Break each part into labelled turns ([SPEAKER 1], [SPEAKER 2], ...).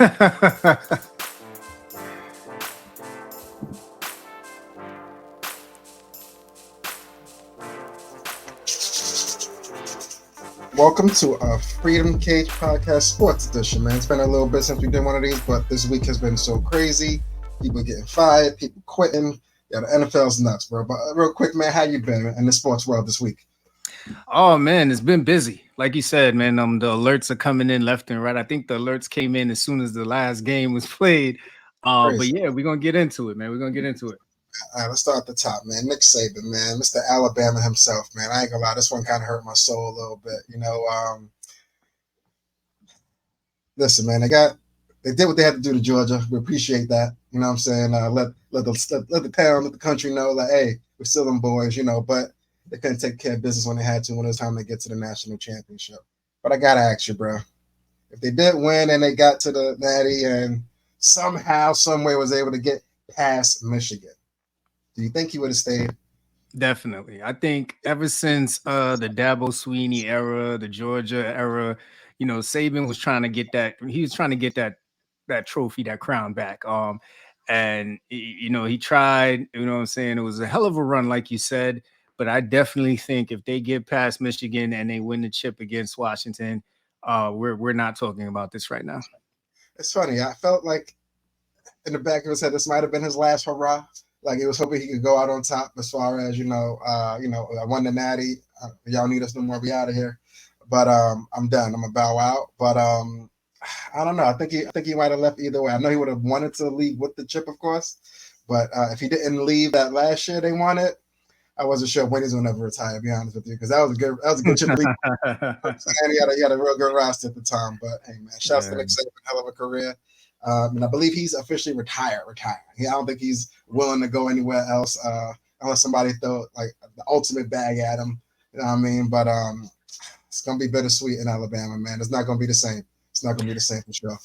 [SPEAKER 1] Welcome to a Freedom Cage Podcast Sports Edition, man. It's been a little bit since we did one of these, but this week has been so crazy. People getting fired, people quitting. Yeah, the NFL's nuts, bro. But real quick, man, how you been in the sports world this week?
[SPEAKER 2] Oh man, it's been busy. Like you said, man, the alerts are coming in left and right. I think the alerts came in as soon as the last game was played. But
[SPEAKER 1] Crazy.
[SPEAKER 2] yeah, we're gonna get into it, man. We're gonna get into it.
[SPEAKER 1] All right, let's start at the top, man. Nick Saban, man, Mr. Alabama himself, man. I ain't gonna lie, this one kind of hurt my soul a little bit. Listen, man, they did what they had to do to Georgia. We appreciate that. You know what I'm saying? Let the town, let the country know that, hey, we're still them boys, but they couldn't take care of business when they had to when it was time to get to the national championship. But I gotta ask you, bro, if they did win and they got to the Natty and somehow, some way was able to get past Michigan, do you think he would have stayed?
[SPEAKER 2] Definitely. I think ever since the Dabo Sweeney era, the Georgia era, Saban was trying to get that. He was trying to get that trophy, that crown back. And he tried. You know what I'm saying? It was a hell of a run, like you said. But I definitely think if they get past Michigan and they win the chip against Washington, we're not talking about this right now.
[SPEAKER 1] It's funny. I felt like in the back of his head, this might have been his last hurrah. Like he was hoping he could go out on top as far as I won the Natty. Y'all need us no more. We out of here. But I'm done. I'm gonna bow out. But I don't know. I think he might have left either way. I know he would have wanted to leave with the chip, of course. But if he didn't leave that last year they won it, I wasn't sure when he's gonna ever retire. To be honest with you, because that was a good chip to leave. And he had a real good roster at the time. But hey, man, shouts to Nick Saban, hell of a career. And I believe he's officially retired. I don't think he's willing to go anywhere else unless somebody throw like the ultimate bag at him. You know what I mean? But it's gonna be bittersweet in Alabama, man. It's not gonna be the same. It's not gonna be the same for sure.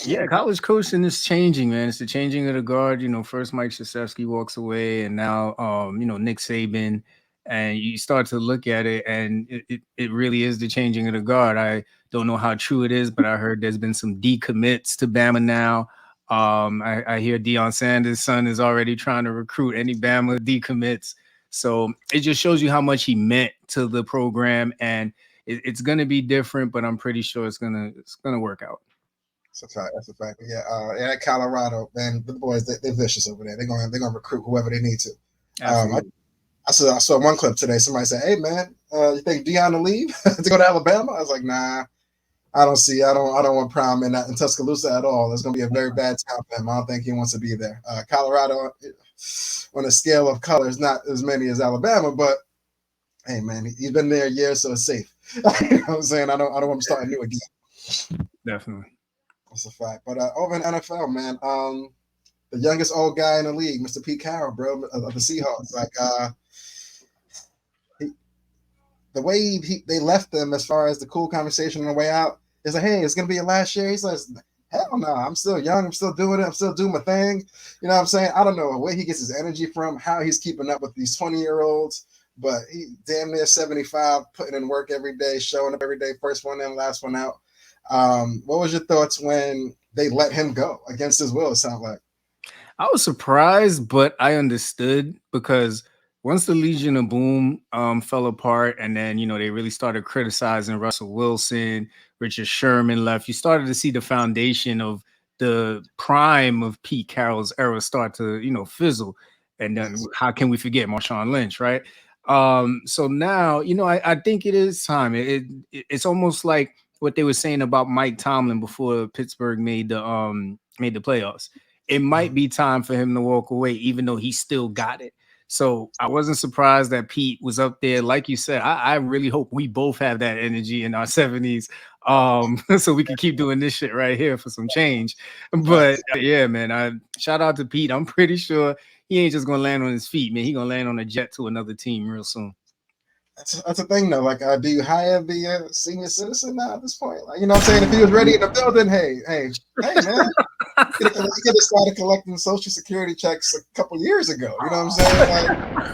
[SPEAKER 2] Yeah, college coaching is changing, man. It's the changing of the guard. First Mike Krzyzewski walks away, and now Nick Saban, and you start to look at it, and it really is the changing of the guard. I don't know how true it is, but I heard there's been some decommits to Bama now. I hear Deion Sanders' son is already trying to recruit any Bama decommits. So it just shows you how much he meant to the program, and it's going to be different, but I'm pretty sure it's gonna work out.
[SPEAKER 1] That's a fact. That's a fact. Yeah, at Colorado, man, the boys they're vicious over there. They're gonna recruit whoever they need to. I saw one clip today. Somebody said, "Hey, man, you think Deion will leave to go to Alabama?" I was like, "Nah, I don't want Prime in Tuscaloosa at all. It's gonna be a very bad time for him. I don't think he wants to be there. Colorado, on a scale of colors, not as many as Alabama, but hey, man, he's been there a year, so it's safe. You know what I'm saying? I don't want him starting new again.
[SPEAKER 2] Definitely.
[SPEAKER 1] That's a fact. But over in NFL, man, the youngest old guy in the league, Mr. Pete Carroll, bro, of the Seahawks. Like, the way they left him as far as the cool conversation on the way out is like, hey, it's gonna be your last year. He says, hell no, I'm still young. I'm still doing it. I'm still doing my thing. You know what I'm saying? I don't know where he gets his energy from, how he's keeping up with these 20-year-olds, but he damn near 75, putting in work every day, showing up every day, first one in, last one out. What was your thoughts when they let him go against his will? It sounded like.
[SPEAKER 2] I was surprised, but I understood because once the Legion of Boom fell apart, and then they really started criticizing Russell Wilson, Richard Sherman left. You started to see the foundation of the prime of Pete Carroll's era start to fizzle, and then how can we forget Marshawn Lynch, right? So now I think it is time. It's almost like what they were saying about Mike Tomlin before Pittsburgh made the playoffs. It might be time for him to walk away, even though he still got it. So I wasn't surprised that Pete was up there. Like you said, I really hope we both have that energy in our 70s, so we can keep doing this shit right here for some change. But yeah, man, I shout out to Pete. I'm pretty sure he ain't just gonna land on his feet, man. He gonna land on a jet to another team real soon.
[SPEAKER 1] That's a thing though. Like, do you hire the senior citizen now at this point? Like, you know what I'm saying? If he was ready in the building, hey, man, he could have started collecting Social Security checks a couple years ago. You know what I'm saying?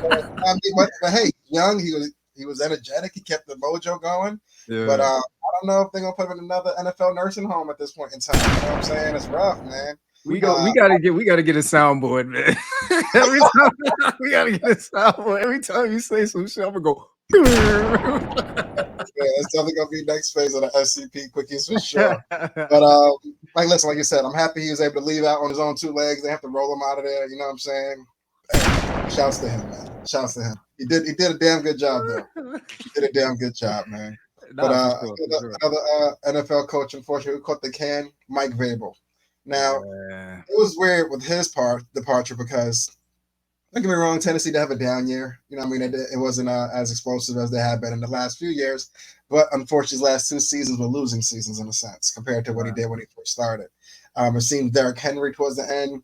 [SPEAKER 1] Like, but hey, young, he He was energetic. He kept the mojo going.
[SPEAKER 2] Yeah.
[SPEAKER 1] But I don't know if they're gonna put him in another NFL nursing home at this point in time. You know what I'm saying? It's rough, man.
[SPEAKER 2] We gotta get a soundboard, man. Every time we gotta get a soundboard. Every time you say some shit, I'm gonna go.
[SPEAKER 1] Yeah, it's definitely gonna be next phase of the FCP Quickies for sure. But like listen, like you said, I'm happy he was able to leave out on his own 2 legs. They have to roll him out of there. You know what I'm saying? Hey, shouts to him, man. Shouts to him. He did a damn good job though. He did a damn good job, man.
[SPEAKER 2] Nah,
[SPEAKER 1] But another NFL coach, unfortunately, who caught the can, Mike Vrabel. Now it was weird with his departure because don't get me wrong, Tennessee did have a down year. You know what I mean? It wasn't as explosive as they had been in the last few years. But unfortunately, his last 2 seasons were losing seasons in a sense compared to what he did when he first started. It seemed Derrick Henry towards the end,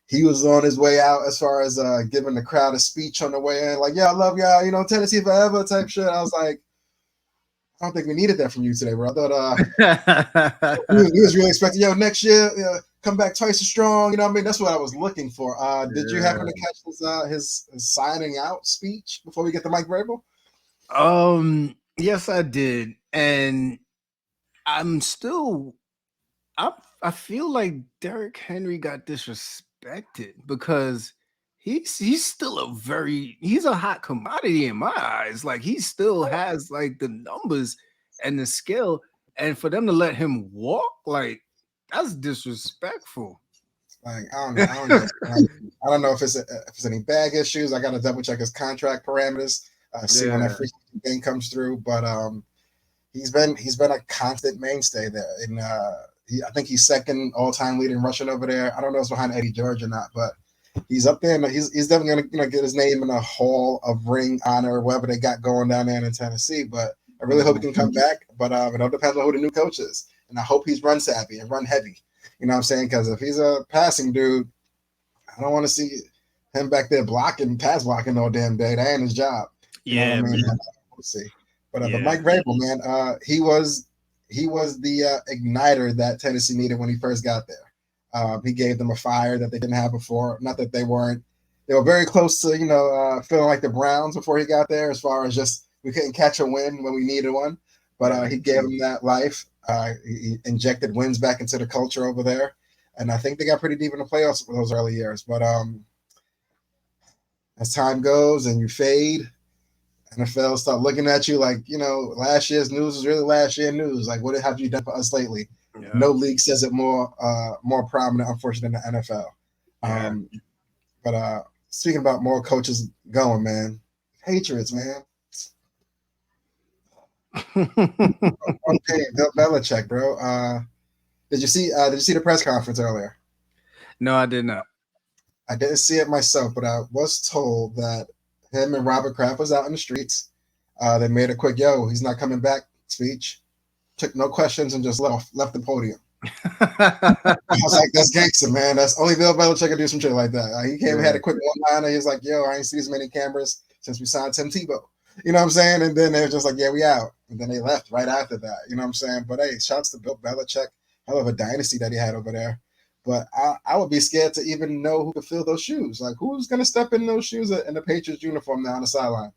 [SPEAKER 1] he was on his way out as far as giving the crowd a speech on the way in. Like, yeah, I love y'all, you know, Tennessee forever type shit. I was like, I don't think we needed that from you today, bro. I thought we was really expecting, next year, come back twice as strong. You know what I mean? That's what I was looking for. Did you happen to catch his signing out speech before we get to Mike Vrabel?
[SPEAKER 2] Yes, I did. And I feel like Derrick Henry got disrespected because he's still he's a hot commodity in my eyes. Like he still has like the numbers and the skill, and for them to let him walk, like that's disrespectful.
[SPEAKER 1] Like I don't know. I don't know if it's any bag issues. I got to double check his contract parameters. See when that free thing comes through. But he's been a constant mainstay there. And I think he's second all-time leader in rushing over there. I don't know if it's behind Eddie George or not, but he's up there, and he's definitely gonna get his name in a Hall of Ring honor, whatever they got going down there in Tennessee. But I really hope he can come back. But it all depends on who the new coach is, and I hope he's run savvy and run heavy. You know what I'm saying? Because if he's a passing dude, I don't want to see him back there pass blocking all damn day. That ain't his job. You know what I mean? We'll see. But Mike Vrabel, man, he was the igniter that Tennessee needed when he first got there. He gave them a fire that they didn't have before. Not that they were very close to, feeling like the Browns before he got there, as far as just we couldn't catch a win when we needed one. But he gave them that life. He injected wins back into the culture over there. And I think they got pretty deep in the playoffs for those early years. But as time goes and you fade, NFL start looking at you like, last year's news is really last year's news. Like, what have you done for us lately? Yeah. No league says it more prominent, unfortunately, than the NFL. Yeah. But speaking about more coaches going, man, Patriots, man. Okay, Bill Belichick, bro. Did you see the press conference earlier?
[SPEAKER 2] No, I did not.
[SPEAKER 1] I didn't see it myself, but I was told that him and Robert Kraft was out in the streets. They made a quick he's not coming back speech. Took no questions and just left the podium. I was like, that's gangster, man. That's only Bill Belichick can do some shit like that. He came and had a quick one-liner. He was like, I ain't seen as many cameras since we signed Tim Tebow. You know what I'm saying? And then they were just like, we out. And then they left right after that. You know what I'm saying? But hey, shouts to Bill Belichick. Hell of a dynasty that he had over there. But I would be scared to even know who could fill those shoes. Like, who's going to step in those shoes in the Patriots uniform now on the sideline?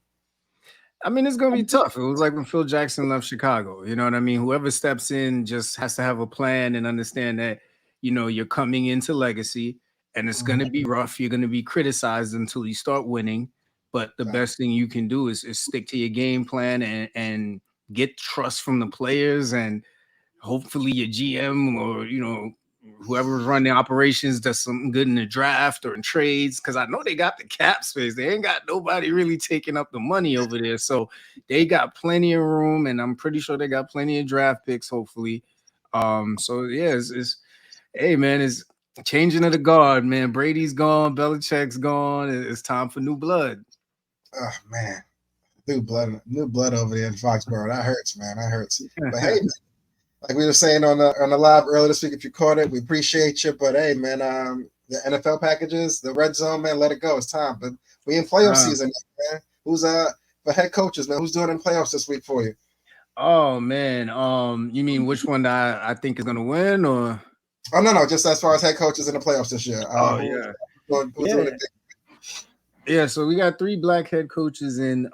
[SPEAKER 2] I mean, it's going to be tough. It was like when Phil Jackson left Chicago. You know what I mean? Whoever steps in just has to have a plan and understand that, you're coming into legacy and it's going to be rough. You're going to be criticized until you start winning. But the best thing you can do is stick to your game plan and get trust from the players, and hopefully your GM or, whoever's running operations does something good in the draft or in trades, because I know they got the cap space. They ain't got nobody really taking up the money over there. So they got plenty of room, and I'm pretty sure they got plenty of draft picks, hopefully. Hey, man, it's changing of the guard, man. Brady's gone. Belichick's gone. It's time for new blood.
[SPEAKER 1] Oh, man. New blood over there in Foxborough. That hurts, man. That hurts. But hey, man, like we were saying on the live earlier this week, if you caught it, we appreciate you. But hey, man, the NFL packages, the red zone, man, let it go. It's time. But we in playoff season, man. Who's for head coaches, man? Who's doing in playoffs this week for you?
[SPEAKER 2] Oh man, you mean which one that I think is gonna win, or?
[SPEAKER 1] Oh no, just as far as head coaches in the playoffs this year.
[SPEAKER 2] Yeah. So we got 3 black head coaches in.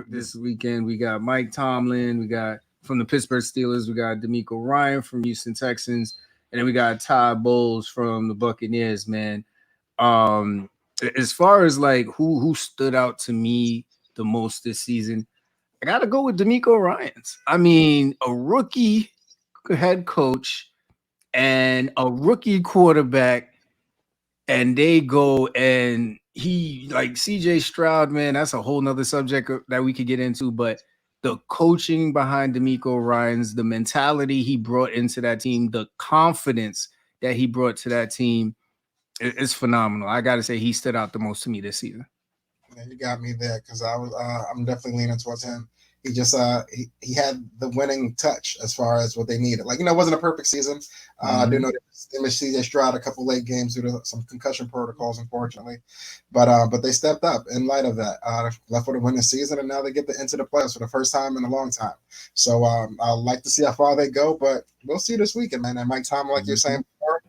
[SPEAKER 2] this weekend. We got Mike Tomlin. We got from the Pittsburgh Steelers. We got D'Amico Ryan from Houston Texans, and then we got Todd Bowles from the Buccaneers. Man, um, as far as like who stood out to me the most this season, I gotta go with D'Amico Ryans. I mean, a rookie head coach and a rookie quarterback, and they go and he like CJ Stroud, man, that's a whole nother subject that we could get into. But the coaching behind D'Amico Ryans, the mentality he brought into that team, the confidence that he brought to that team is phenomenal. I gotta say he stood out the most to me this season.
[SPEAKER 1] Yeah, you got me there because I'm definitely leaning towards him. He just he had the winning touch as far as what they needed. Like, it wasn't a perfect season. I do know they missed CJ Stroud a couple late games due to some concussion protocols, unfortunately. But they stepped up in light of that. Left with a winning season, and now they get to enter the playoffs for the first time in a long time. So I'd like to see how far they go, but we'll see this weekend, man. And Mike Tomlin, like you're saying before,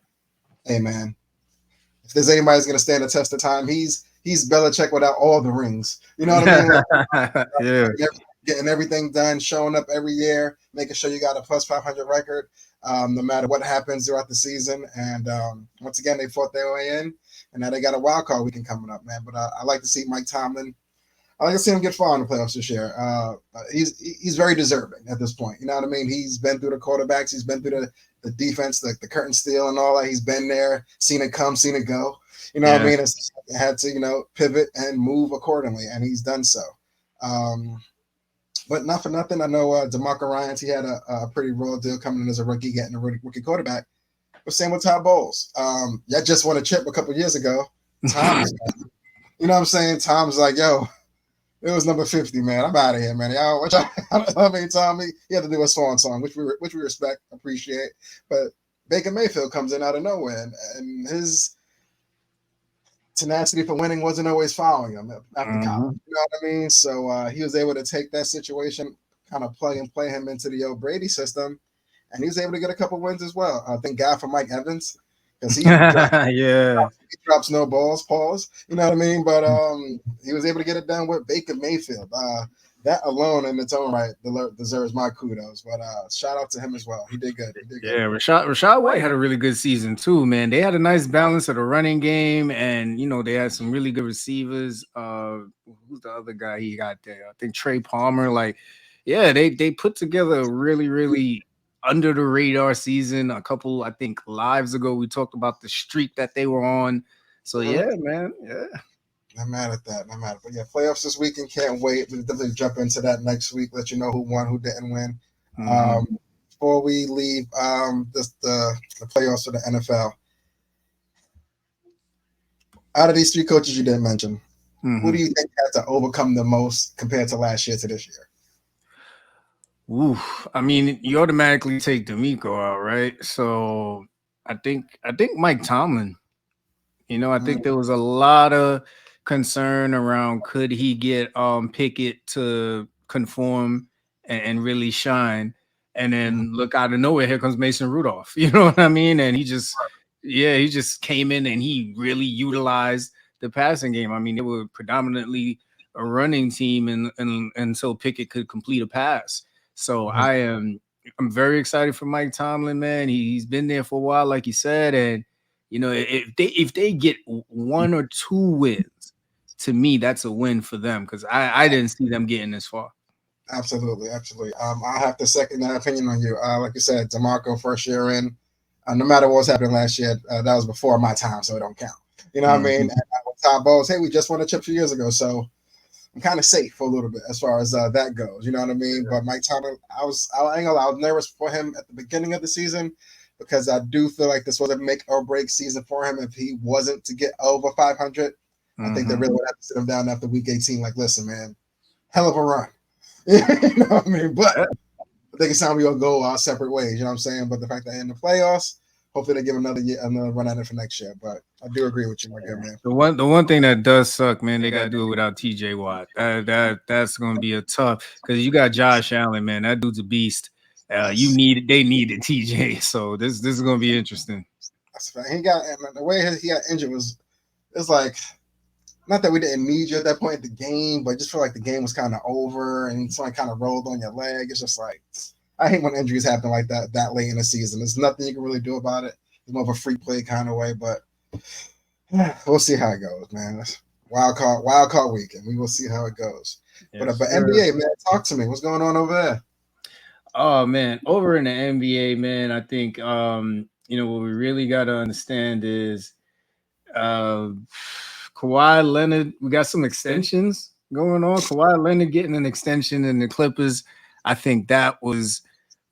[SPEAKER 1] hey, man, if there's anybody who's going to stand the test of time, he's Belichick without all the rings. You know what I mean?
[SPEAKER 2] Yeah.
[SPEAKER 1] Getting everything done, showing up every year, making sure you got a plus 500 record, no matter what happens throughout the season. And once again, they fought their way in, and now they got a wild card weekend coming up, man. But I like to see Mike Tomlin. I like to see him get far in the playoffs this year. He's very deserving at this point. You know what I mean? He's been through the quarterbacks. He's been through the defense, the curtain steal and all that. He's been there, seen it come, seen it go. You know what I mean? It's had to, pivot and move accordingly, and he's done so. But not for nothing, I know DeMarco Ryans, he had a pretty raw deal coming in as a rookie, getting a rookie quarterback. But same with Todd Bowles. Y'all just won a chip a couple years ago. Tom's, you know what I'm saying? Tom's like, yo, it was number 50, man. I'm out of here, man. Y'all, I mean, Tommy, he had to do a swan song, which we respect, appreciate. But Baker Mayfield comes in out of nowhere, and his tenacity for winning wasn't always following him after college. You know what I mean? So he was able to take that situation, kind of plug and play him into the old Brady system, and he was able to get a couple wins as well. Thank God for Mike Evans, because he drops no balls, pause. You know what I mean? But he was able to get it done with Baker Mayfield. That alone in its own right deserves my kudos. But shout out to him as well. He did good.
[SPEAKER 2] Yeah, Rashad White had a really good season too, man. They had a nice balance of the running game, and they had some really good receivers. Who's the other guy he got there? I think Trey Palmer. Like, yeah, they put together a really, really under the radar season. A couple, I think, lives ago, we talked about the streak that they were on. So yeah, man, yeah.
[SPEAKER 1] Not mad at that. But yeah, playoffs this weekend. Can't wait. We'll definitely jump into that next week. Let you know who won, who didn't win. Before we leave the playoffs for the NFL, out of these three coaches you didn't mention, who do you think had to overcome the most compared to last year to this year?
[SPEAKER 2] Ooh, I mean, you automatically take D'Amico out, right? So I think Mike Tomlin. I think there was a lot of concern around could he get Pickett to conform and really shine, and then look out of nowhere, here comes Mason Rudolph. You know what I mean? And he just came in and he really utilized the passing game. I mean, they were predominantly a running team and until Pickett could complete a pass. So I'm very excited for Mike Tomlin, man. He's been there for a while, like you said, and if they get one or two wins, to me, that's a win for them because I didn't see them getting this far.
[SPEAKER 1] Absolutely. I have to second that opinion on you. Like you said, DeMarco first year in, no matter what was happening last year, that was before my time, so it don't count. You know what I mean? And with Todd Bowles, hey, we just won a chip 2 years ago, so I'm kind of safe for a little bit as far as that goes. You know what I mean? But Mike Tomlin, I was nervous for him at the beginning of the season because I do feel like this was a make or break season for him if he wasn't to get over 500. I think they really would have to sit him down after week 18. Like, listen, man, hell of a run. You know what I mean? But I think it's time we all go our separate ways. You know what I'm saying? But the fact that in the playoffs, hopefully they give another run at it for next year. But I do agree with you, my good man.
[SPEAKER 2] The one thing that does suck, man, they got to do it without TJ Watt. That's going to be a tough because you got Josh Allen, man. That dude's a beast. They needed TJ, so this is going to be interesting.
[SPEAKER 1] That's fine. The way he got injured it's like not that we didn't need you at that point in the game, but just feel like the game was kind of over and someone kind of rolled on your leg. It's just like I hate when injuries happen like that late in the season. There's nothing you can really do about it. It's more of a free play kind of way, but we'll see how it goes, man. That's wild card weekend. We will see how it goes. Yes, but NBA, man, talk to me. What's going on over there?
[SPEAKER 2] Oh man, over in the NBA, man, I think what we really got to understand is Kawhi Leonard. We got some extensions going on. Kawhi Leonard getting an extension in the Clippers. I think that was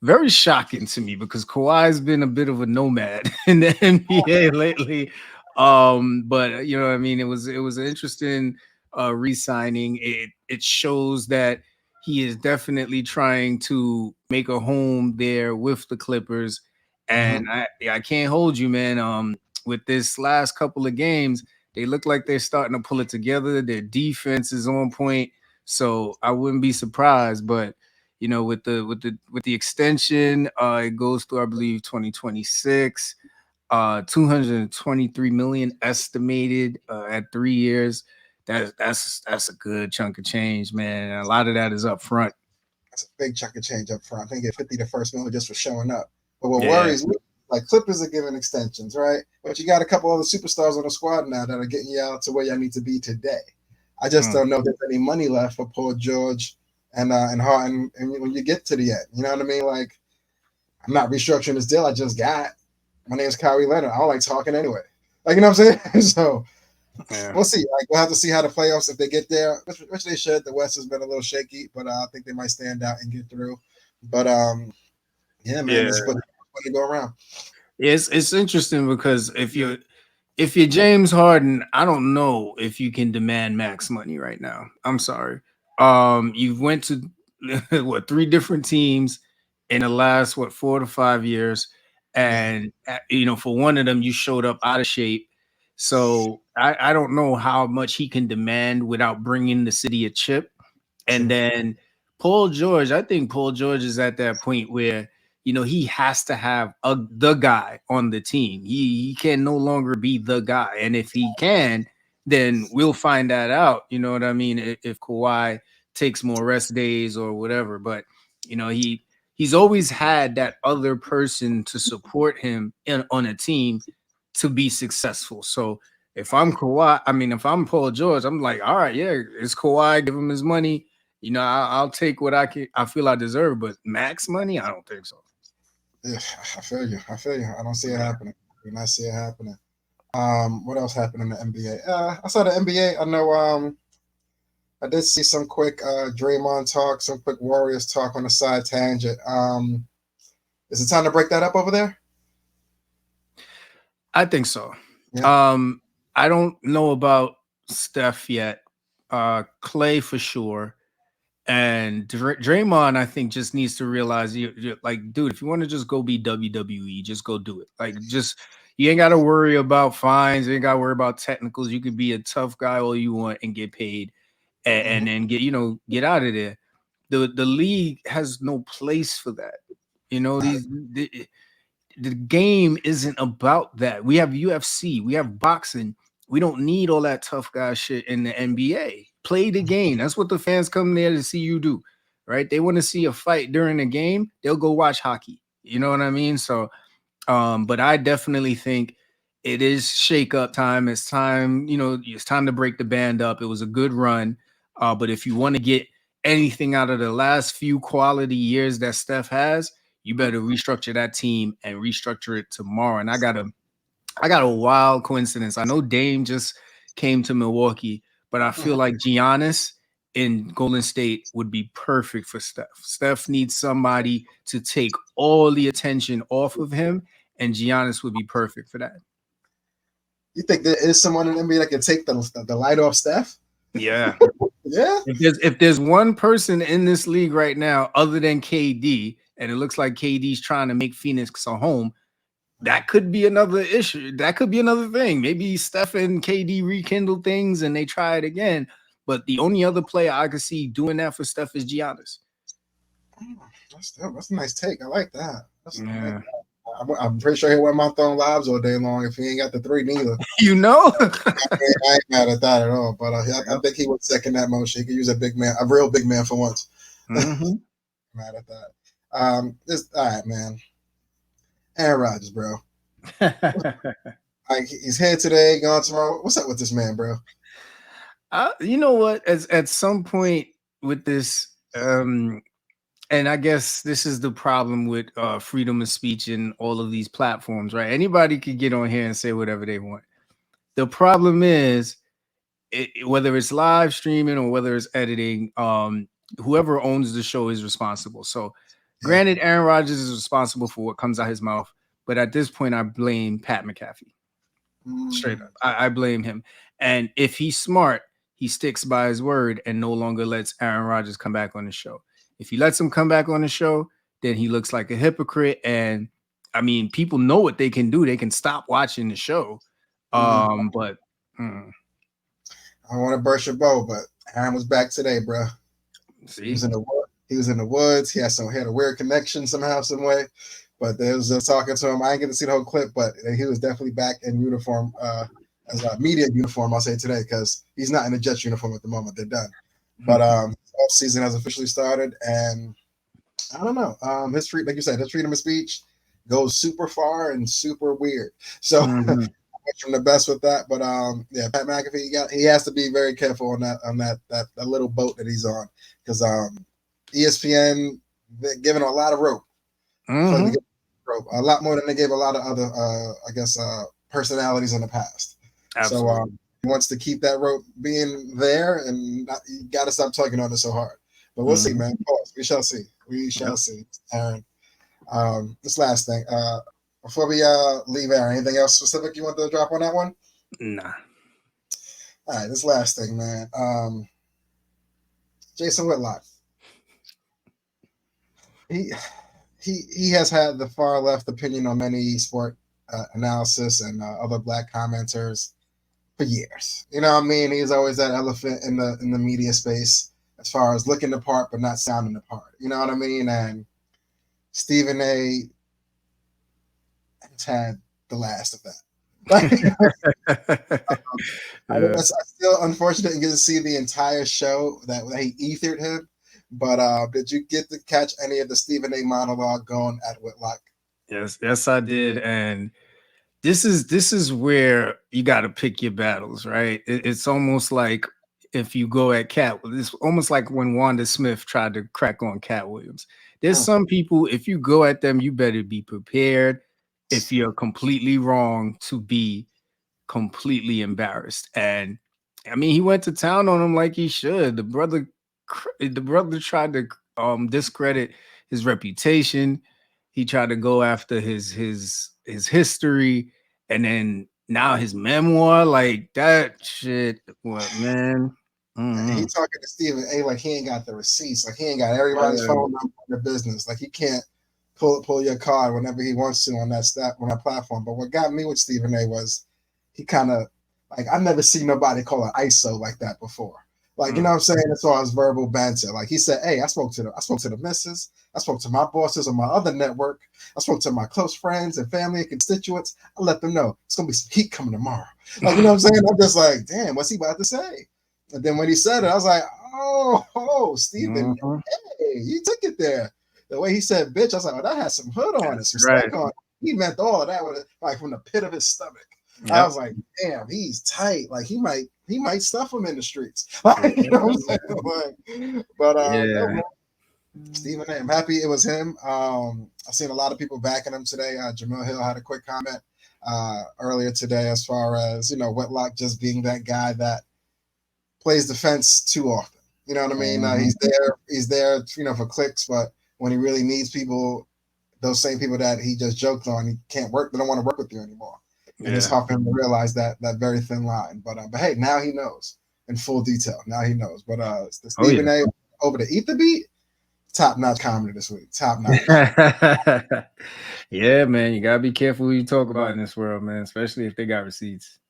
[SPEAKER 2] very shocking to me because Kawhi's been a bit of a nomad in the NBA lately. But you know what I mean, it was an interesting re-signing. It shows that he is definitely trying to make a home there with the Clippers. And I can't hold you, man. With this last couple of games, they look like they're starting to pull it together. Their defense is on point. So I wouldn't be surprised, but with the extension, it goes through, I believe, 2026. 223 million estimated at 3 years. That's a good chunk of change, man. And a lot of that is up front.
[SPEAKER 1] That's a big chunk of change up front. I think get 50 the first million just for showing up. But what worries me, like Clippers are giving extensions, right? But you got a couple other superstars on the squad now that are getting you out to where y'all need to be today. I just don't know if there's any money left for Paul George and Harden. And when you get to the end, you know what I mean? Like, I'm not restructuring this deal I just got. My name's Kawhi Leonard. I don't like talking anyway. Like, you know what I'm saying? So we'll see. Like, we'll have to see how the playoffs, if they get there, which they should. The West has been a little shaky, but I think they might stand out and get through. But yeah, man, it's going to go around.
[SPEAKER 2] It's interesting because if you're James Harden, I don't know if you can demand max money right now. I'm sorry. You've went to what 3 different teams in the last 4 to 5 years, and for one of them you showed up out of shape. So I don't know how much he can demand without bringing the city a chip. And then Paul George, I think Paul George is at that point where he has to have the guy on the team. He can no longer be the guy. And if he can, then we'll find that out. You know what I mean? If Kawhi takes more rest days or whatever. But, he's always had that other person to support him on a team to be successful. So if I'm Kawhi, if I'm Paul George, I'm like, all right, yeah, it's Kawhi, give him his money. I'll take what I feel I deserve, but max money, I don't think so.
[SPEAKER 1] Yeah, I feel you. I don't see it happening. I do not see it happening. What else happened in the NBA? I saw the NBA. I know. I did see some quick Draymond talk, some quick Warriors talk on the side tangent. Is it time to break that up over there?
[SPEAKER 2] I think so. Yeah. I don't know about Steph yet. Clay for sure. And Draymond, I think, just needs to realize, you're like, dude, if you want to just go be WWE, just go do it. Like, you ain't got to worry about fines. You ain't got to worry about technicals. You could be a tough guy all you want and get paid, and then get out of there. The league has no place for that. The game isn't about that. We have UFC, we have boxing. We don't need all that tough guy shit in the NBA. Play the game. That's what the fans come there to see you do, right? They want to see a fight during the game. They'll go watch hockey. You know what I mean? So, but I definitely think it is shake up time. It's time, it's time to break the band up. It was a good run. But if you want to get anything out of the last few quality years that Steph has, you better restructure that team and restructure it tomorrow. And I got a wild coincidence. I know Dame just came to Milwaukee, but I feel like Giannis in Golden State would be perfect for Steph. Steph needs somebody to take all the attention off of him, and Giannis would be perfect for that.
[SPEAKER 1] You think there is someone in the NBA that can take the light off Steph?
[SPEAKER 2] Yeah.
[SPEAKER 1] Yeah.
[SPEAKER 2] If there's one person in this league right now other than KD, and it looks like KD's trying to make Phoenix a home, that could be another issue. That could be another thing. Maybe Steph and KD rekindle things and they try it again. But the only other player I could see doing that for Steph is Giannis.
[SPEAKER 1] That's a nice take. I like that. I'm pretty sure he went my throwing lobs all day long. If he ain't got the 3, neither.
[SPEAKER 2] You know,
[SPEAKER 1] I ain't mad at that at all. But I think he would second that motion. He could use a big man, a real big man for once.
[SPEAKER 2] mm-hmm.
[SPEAKER 1] Mad at that. This all right, man. Aaron Rodgers, bro. Like he's here today, gone tomorrow. What's up with this man, bro?
[SPEAKER 2] You know what? At some point with this, and I guess this is the problem with freedom of speech and all of these platforms, right? Anybody could get on here and say whatever they want. The problem is, whether it's live streaming or whether it's editing, whoever owns the show is responsible. So, granted, Aaron Rodgers is responsible for what comes out his mouth, but at this point, I blame Pat McAfee. Straight up, I blame him. And if he's smart, he sticks by his word and no longer lets Aaron Rodgers come back on the show. If he lets him come back on the show, then he looks like a hypocrite. And I mean, people know what they can do. They can stop watching the show. But
[SPEAKER 1] I want to burst your bow, but Aaron was back today, bro.
[SPEAKER 2] See?
[SPEAKER 1] He was in the woods. He had a weird connection somehow, some way. But there was talking to him. I didn't get to see the whole clip, but he was definitely back in uniform, as a media uniform, I'll say today, because he's not in the Jets uniform at the moment. They're done. But off season has officially started, and I don't know. His like you said, his freedom of speech goes super far and super weird. So I wish him the best with that. But Pat McAfee, he has to be very careful on that little boat that he's on, because ESPN, they're giving a lot of rope. A lot more than they gave a lot of other, personalities in the past. Absolutely. So he wants to keep that rope being there, and you got to stop tugging on it so hard. But we'll see, man. Pause. We shall see. We shall see, Aaron. This last thing. Before we leave, Aaron, anything else specific you want to drop on that one?
[SPEAKER 2] Nah.
[SPEAKER 1] All right, this last thing, man. Jason Whitlock. He has had the far left opinion on many sport analysis and other black commenters for years. You know what I mean? He's always that elephant in the media space as far as looking the part but not sounding the part. You know what I mean? And Stephen A. has had the last of that. I'm still unfortunate and get to see the entire show that he ethered him. But did you get to catch any of the Stephen A. monologue going at Whitlock?
[SPEAKER 2] Yes, I did. And this is where you got to pick your battles, right? It's almost like if you go at Cat, it's almost like when Wanda Smith tried to crack on Cat Williams. There's some people, if you go at them, you better be prepared. If you're completely wrong, to be completely embarrassed. And I mean, he went to town on him like he should. The brother tried to discredit his reputation. He tried to go after his history, and then now his memoir, like that shit. What, man?
[SPEAKER 1] He talking to Stephen A. like he ain't got the receipts, like he ain't got everybody's phone number in the business, like he can't pull your card whenever he wants to on that platform. But what got me with Stephen A. was he kind of like, I've never seen nobody call an ISO like that before. Like, you know what I'm saying? As far as verbal banter. Like he said, hey, I spoke to the missus. I spoke to my bosses on my other network. I spoke to my close friends and family and constituents. I let them know it's going to be some heat coming tomorrow. Like, you know what I'm saying? I'm just like, damn, what's he about to say? And then when he said it, I was like, oh, Stephen, hey, you took it there. The way he said bitch, I was like, oh, that has some hood on it, some stack on it. He meant all of that with it, like from the pit of his stomach. Yep. I was like, damn, he's tight. Like he might stuff him in the streets. Like, you know what I'm saying? But Stephen A., I'm happy it was him. I've seen a lot of people backing him today. Jamil Hill had a quick comment earlier today as far as, Whitlock just being that guy that plays defense too often. You know what I mean? He's there, for clicks, but when he really needs people, those same people that he just joked on, he can't work. They don't want to work with you anymore. And it's hard for him to realize that very thin line. But hey, now he knows in full detail. Now he knows. But the Stephen A. over to Eat the Beat, top-notch comedy this week. Top-notch.
[SPEAKER 2] Yeah, man. You got to be careful who you talk about in this world, man, especially if they got receipts.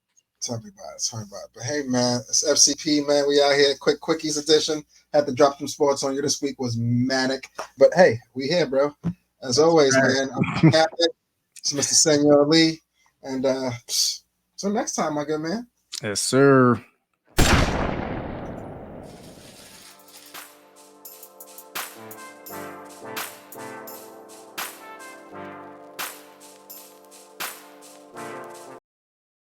[SPEAKER 1] Tell me about it. But hey, man, it's FCP, man. We out here. Quick Quickies edition. Had to drop some sports on you. This week was manic. But hey, we here, bro. As always, man. I'm Captain. It's Mr. Senor Lee. And so next time, my good man.
[SPEAKER 2] Yes, sir.